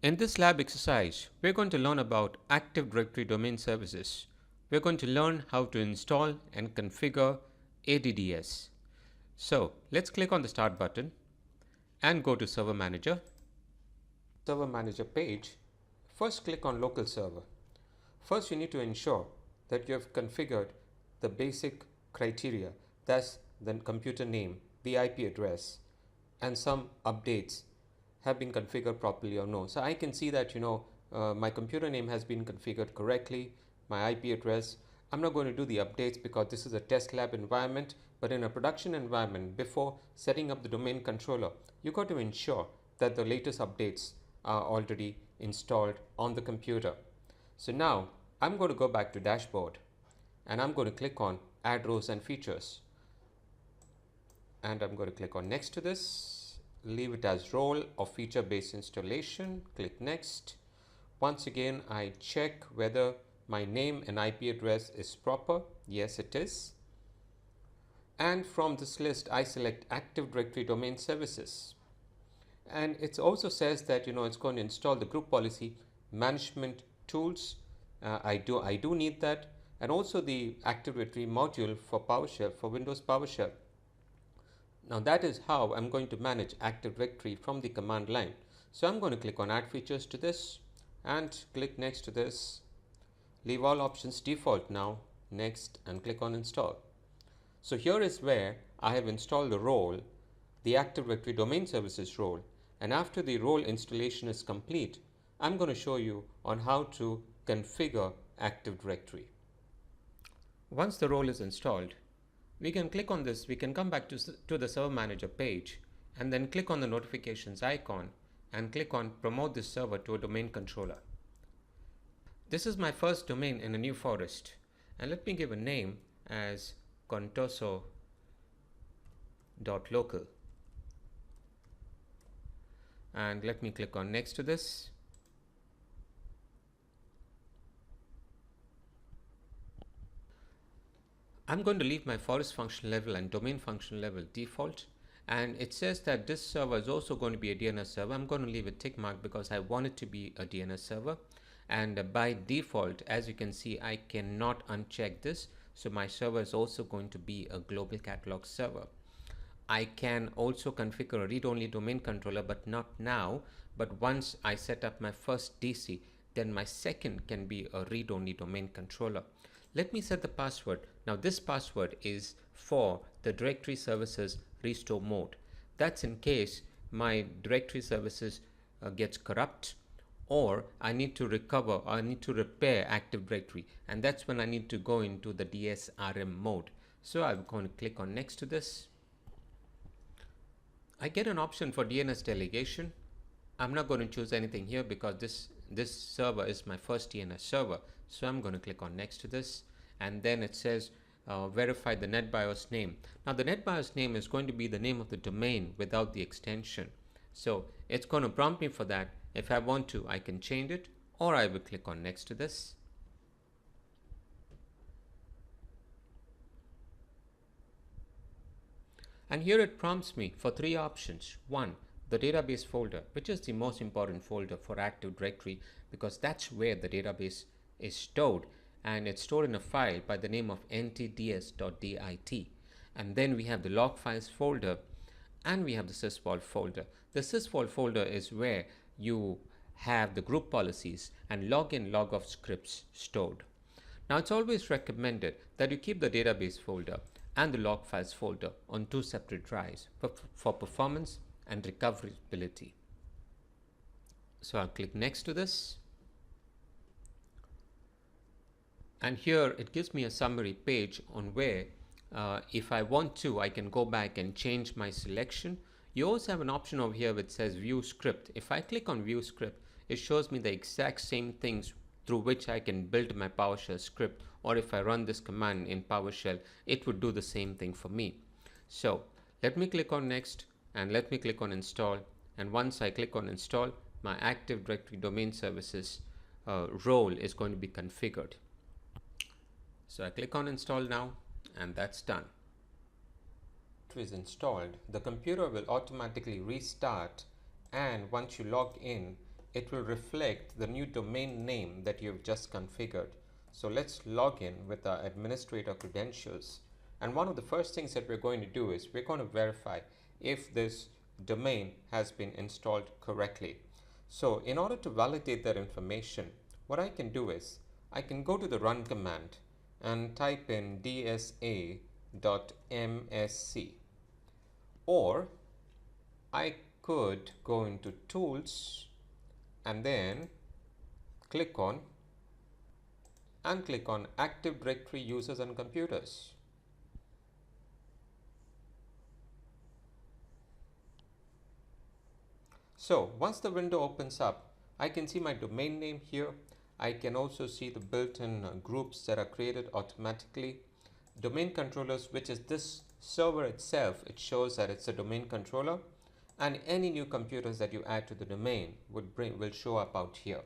In this lab exercise, we're going to learn about Active Directory domain services. We're going to learn how to install and configure ADDS. So let's click on the Start button and go to Server Manager. Server Manager page. First click on Local Server. First you need to ensure that you have configured the basic criteria, that's the computer name, the IP address, and some updates have been configured properly or no. So I can see that my computer name has been configured correctly, my IP address. I'm not going to do the updates because this is a test lab environment, but in a production environment, before setting up the domain controller, you got to ensure that the latest updates are already installed on the computer. So now I'm going to go back to dashboard and I'm going to click on add rows and features, and I'm going to click on next to this, leave it as role or feature based installation, click next. Once again I check whether my name and IP address is proper. Yes, it is. And from this list I select Active Directory domain services, and it also says that it's going to install the group policy management tools. I do need that, and also the Active Directory module for PowerShell, for Windows PowerShell. Now that is how I'm going to manage Active Directory from the command line. So I'm going to click on add features to this and click next to this, leave all options default now, next, and click on install. So here is where I have installed the role, the Active Directory domain services role, and after the role installation is complete, I'm going to show you on how to configure Active Directory. Once the role is installed, we can click on this, we can come back to the Server Manager page and then click on the notifications icon and click on promote this server to a domain controller. This is my first domain in a new forest, and let me give a name as contoso.local, and let me click on next to this. I'm going to leave my forest function level and domain function level default, and it says that this server is also going to be a DNS server. I'm going to leave a tick mark because I want it to be a DNS server, and by default, as you can see, I cannot uncheck this, so my server is also going to be a global catalog server. I can also configure a read-only domain controller, but not now. But once I set up my first DC, then my second can be a read-only domain controller. Let me set the password. Now this password is for the directory services restore mode. That's in case my directory services gets corrupt, or I need to recover, or I need to repair Active Directory, and that's when I need to go into the DSRM mode. So I'm going to click on next to this. I get an option for DNS delegation. I'm not going to choose anything here because this server is my first DNS server. So I'm going to click on next to this, and then it says verify the NetBIOS name. Now the NetBIOS name is going to be the name of the domain without the extension. So it's going to prompt me for that. If I want to, I can change it, or I will click on next to this. And here it prompts me for three options. One, the database folder, which is the most important folder for Active Directory because that's where the database is stored, and it's stored in a file by the name of ntds.dit. And then we have the log files folder, and we have the sysvol folder. The sysvol folder is where you have the group policies and login logoff scripts stored. Now it's always recommended that you keep the database folder and the log files folder on two separate drives for performance and recoverability. So I'll click next to this, and here it gives me a summary page on where if I want to, I can go back and change my selection. You also have an option over here which says view script. If I click on view script, it shows me the exact same things through which I can build my PowerShell script, or if I run this command in PowerShell, it would do the same thing for me. So let me click on next, and let me click on install, and once I click on install, my Active Directory domain services role is going to be configured. So I click on install now, and that's done. It is installed, the computer will automatically restart, and once you log in, it will reflect the new domain name that you've just configured. So let's log in with our administrator credentials. And one of the first things that we're going to do is we're going to verify if this domain has been installed correctly. So in order to validate that information, what I can do is I can go to the run command and type in dsa.msc, or I could go into tools and then click on Active Directory users and computers. So once the window opens up, I can see my domain name here. I can also see the built-in groups that are created automatically. Domain controllers, which is this server itself, it shows that it's a domain controller, and any new computers that you add to the domain will show up out here.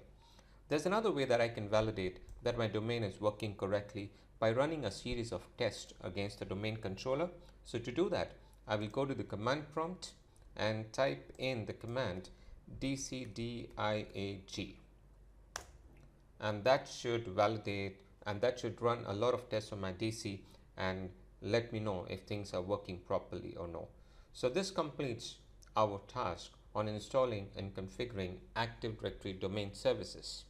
There's another way that I can validate that my domain is working correctly by running a series of tests against the domain controller. So to do that, I will go to the command prompt and type in the command dcdiag, and that should validate and that should run a lot of tests on my DC and let me know if things are working properly or no. So this completes our task on installing and configuring Active Directory domain services.